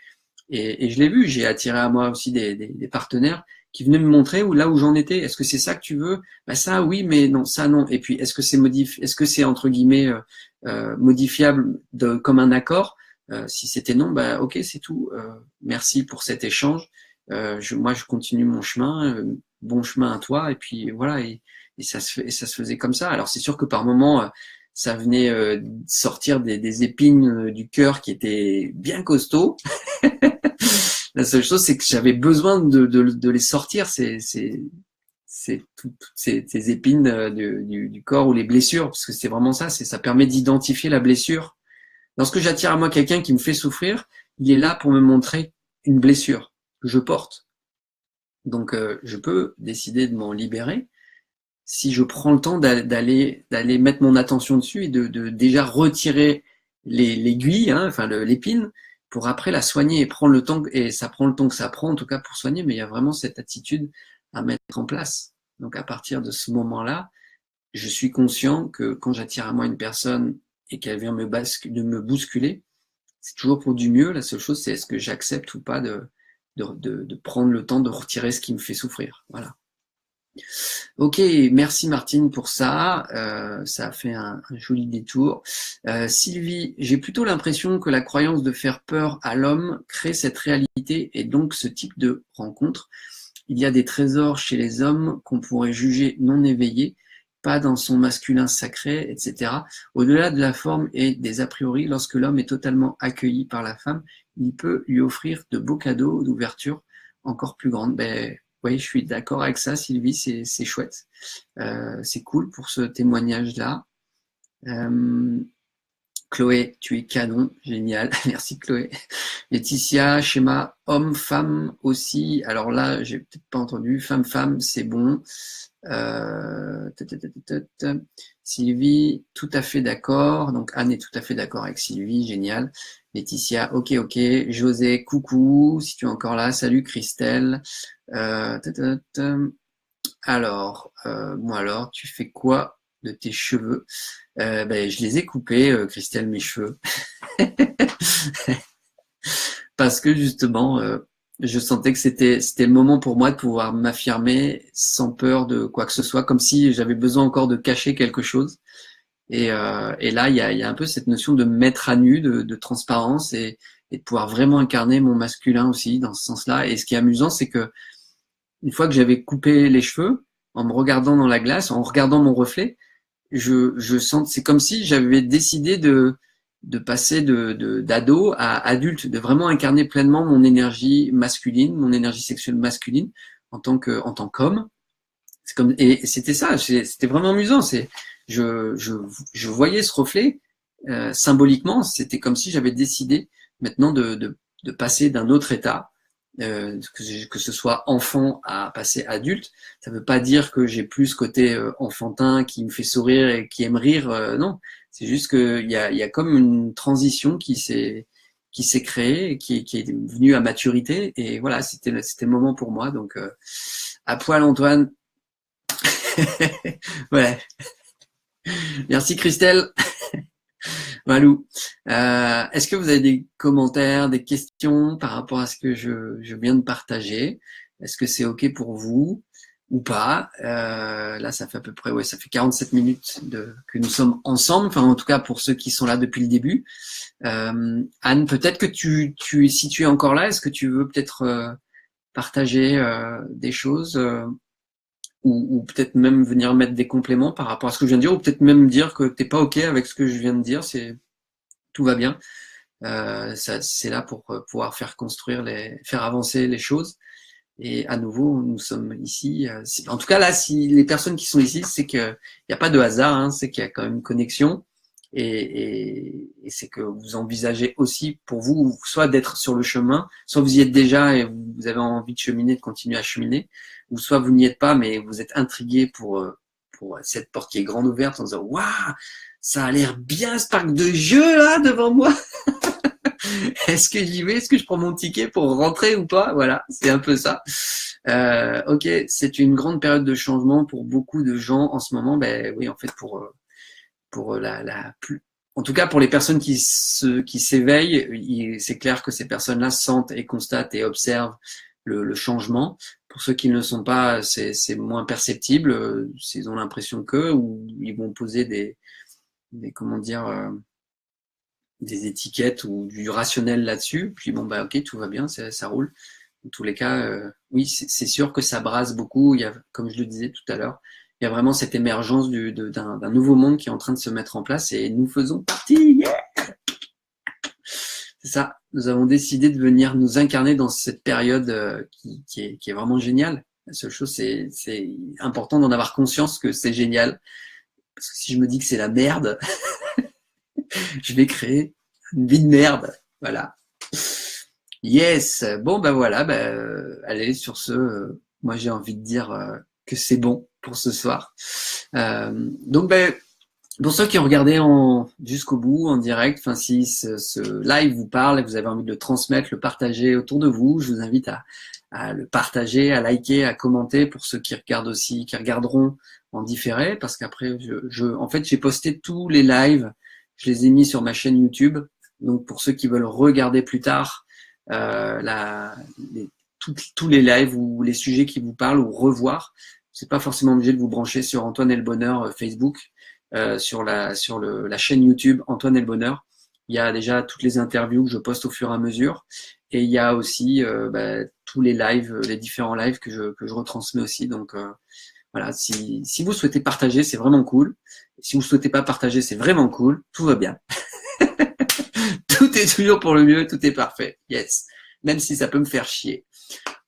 Et je l'ai vu, j'ai attiré à moi aussi des partenaires qui venaient me montrer là où j'en étais. Est-ce que c'est ça que tu veux? Bah ça oui, mais non, ça non. Et puis est-ce que c'est entre guillemets modifiable comme un accord? Si c'était non, bah ok, c'est tout. Merci pour cet échange. Moi je continue mon chemin, bon chemin à toi. Et puis voilà, et ça se faisait comme ça. Alors c'est sûr que par moment ça venait sortir des épines du cœur qui étaient bien costauds. La seule chose, c'est que j'avais besoin de les sortir, toutes ces épines du corps ou les blessures, parce que c'est vraiment ça, ça permet d'identifier la blessure. Lorsque j'attire à moi quelqu'un qui me fait souffrir, il est là pour me montrer une blessure que je porte. Donc, je peux décider de m'en libérer si je prends le temps d'aller mettre mon attention dessus et de déjà retirer l'aiguille, hein, enfin l'épine, pour après la soigner et prendre le temps, et ça prend le temps que ça prend en tout cas pour soigner, mais il y a vraiment cette attitude à mettre en place. Donc à partir de ce moment-là, je suis conscient que quand j'attire à moi une personne et qu'elle vient de me bousculer, c'est toujours pour du mieux. La seule chose, c'est est-ce que j'accepte ou pas de prendre le temps de retirer ce qui me fait souffrir. Voilà. Ok, merci Martine pour ça. Ça a fait un joli détour. Sylvie, j'ai plutôt l'impression que la croyance de faire peur à l'homme crée cette réalité et donc ce type de rencontre. Il y a des trésors chez les hommes qu'on pourrait juger non éveillés, pas dans son masculin sacré, etc. Au-delà de la forme et des a priori, lorsque l'homme est totalement accueilli par la femme, il peut lui offrir de beaux cadeaux d'ouverture encore plus grandes. Ben, oui, je suis d'accord avec ça, Sylvie, c'est chouette. C'est cool pour ce témoignage-là. Chloé, tu es canon, génial, merci Chloé. Laetitia, schéma homme-femme aussi. Alors là, j'ai peut-être pas entendu. Femme-femme, c'est bon. Sylvie, tout à fait d'accord. Donc Anne est tout à fait d'accord avec Sylvie, génial. Laetitia, ok. José, coucou, si tu es encore là. Salut Christelle. Alors, tu fais quoi de tes cheveux? Je les ai coupés, Christelle, mes cheveux. Parce que justement, je sentais que c'était le moment pour moi de pouvoir m'affirmer sans peur de quoi que ce soit, comme si j'avais besoin encore de cacher quelque chose. Et là, il y a un peu cette notion de mettre à nu, de transparence et de pouvoir vraiment incarner mon masculin aussi dans ce sens-là. Et ce qui est amusant, c'est que une fois que j'avais coupé les cheveux, en me regardant dans la glace, en regardant mon reflet, je sens, c'est comme si j'avais décidé de passer d'ado à adulte, de vraiment incarner pleinement mon énergie masculine, mon énergie sexuelle masculine en tant qu'homme. C'est comme, et c'était ça, c'était vraiment amusant. Je voyais ce reflet symboliquement. C'était comme si j'avais décidé maintenant de passer d'un autre état. Que ce soit enfant à passer adulte, ça veut pas dire que j'ai plus ce côté enfantin qui me fait sourire et qui aime rire, non. C'est juste qu'il y a comme une transition qui s'est créée, et qui est venue à maturité, et voilà, c'était le moment pour moi, donc à poil Antoine. Ouais. Merci Christelle. Walou. Est-ce que vous avez des commentaires, des questions par rapport à ce que je viens de partager? Est-ce que c'est OK pour vous ou pas? Là, ça fait à peu près, ouais, ça fait 47 minutes que nous sommes ensemble. Enfin, en tout cas, pour ceux qui sont là depuis le début. Anne, peut-être que si tu es encore là, est-ce que tu veux peut-être partager des choses ou peut-être même venir mettre des compléments par rapport à ce que je viens de dire, ou peut-être même dire que t'es pas OK avec ce que je viens de dire, tout va bien. C'est là pour pouvoir faire avancer les choses. Et à nouveau, nous sommes ici. En tout cas, là, si les personnes qui sont ici, c'est qu'il n'y a pas de hasard, hein, c'est qu'il y a quand même une connexion. Et c'est que vous envisagez aussi pour vous, soit d'être sur le chemin, soit vous y êtes déjà et vous avez envie de cheminer, de continuer à cheminer, ou soit vous n'y êtes pas, mais vous êtes intrigué pour cette porte qui est grande ouverte en disant « Waouh, ça a l'air bien ce parc de jeux là devant moi !» Est-ce que j'y vais? Est-ce que je prends mon ticket pour rentrer ou pas? Voilà, c'est un peu ça. Ok, c'est une grande période de changement pour beaucoup de gens en ce moment. Ben oui, en fait, pour en tout cas pour les personnes qui s'éveillent, c'est clair que ces personnes-là sentent et constatent et observent le changement. Pour ceux qui ne le sont pas, c'est moins perceptible. Ils ont l'impression ou ils vont poser des comment dire, des étiquettes ou du rationnel là-dessus. Puis bon, bah ok, tout va bien, ça roule. En tous les cas, oui, c'est sûr que ça brasse beaucoup. Il y a, comme je le disais tout à l'heure, il y a vraiment cette émergence d'un nouveau monde qui est en train de se mettre en place et nous faisons partie. Yeah, c'est ça. Nous avons décidé de venir nous incarner dans cette période qui est vraiment géniale. La seule chose, c'est important d'en avoir conscience que c'est génial. Parce que si je me dis que c'est la merde, je vais créer une vie de merde. Voilà. Yes. Bon, ben voilà. Allez, sur ce, moi j'ai envie de dire que c'est bon pour ce soir. Donc, pour ceux qui ont regardé jusqu'au bout, en direct, enfin si ce live vous parle et vous avez envie de le transmettre, le partager autour de vous, je vous invite à le partager, à liker, à commenter pour ceux qui regardent aussi, qui regarderont en différé, parce qu'après, en fait, j'ai posté tous les lives, je les ai mis sur ma chaîne YouTube. Donc pour ceux qui veulent regarder plus tard tous les lives ou les sujets qui vous parlent ou revoir, c'est pas forcément obligé de vous brancher sur Antoine et le Bonheur Facebook, sur la chaîne YouTube Antoine et le Bonheur. Il y a déjà toutes les interviews que je poste au fur et à mesure, et il y a aussi tous les lives, les différents lives que je retransmets aussi. Donc voilà, si vous souhaitez partager, c'est vraiment cool. Si vous souhaitez pas partager, c'est vraiment cool. Tout va bien. Tout est toujours pour le mieux, tout est parfait. Yes. Même si ça peut me faire chier.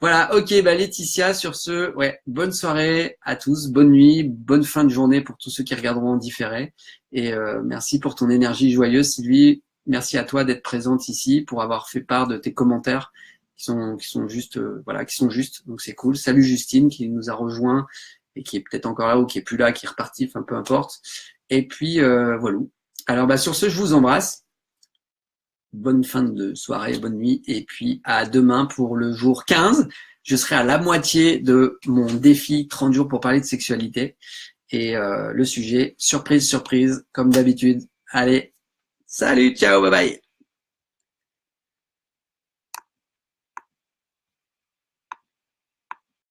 Voilà, ok, Laetitia, sur ce, ouais, bonne soirée à tous, bonne nuit, bonne fin de journée pour tous ceux qui regarderont en différé. Et merci pour ton énergie joyeuse, Sylvie. Merci à toi d'être présente ici, pour avoir fait part de tes commentaires qui sont justes, voilà, qui sont justes. Donc c'est cool. Salut Justine qui nous a rejoint et qui est peut-être encore là ou qui est plus là, qui est reparti, enfin peu importe. Et puis voilà. Alors sur ce, je vous embrasse. Bonne fin de soirée, bonne nuit, et puis à demain pour le jour 15. Je serai à la moitié de mon défi 30 jours pour parler de sexualité. Et le sujet, surprise, surprise, comme d'habitude. Allez, salut, ciao, bye bye.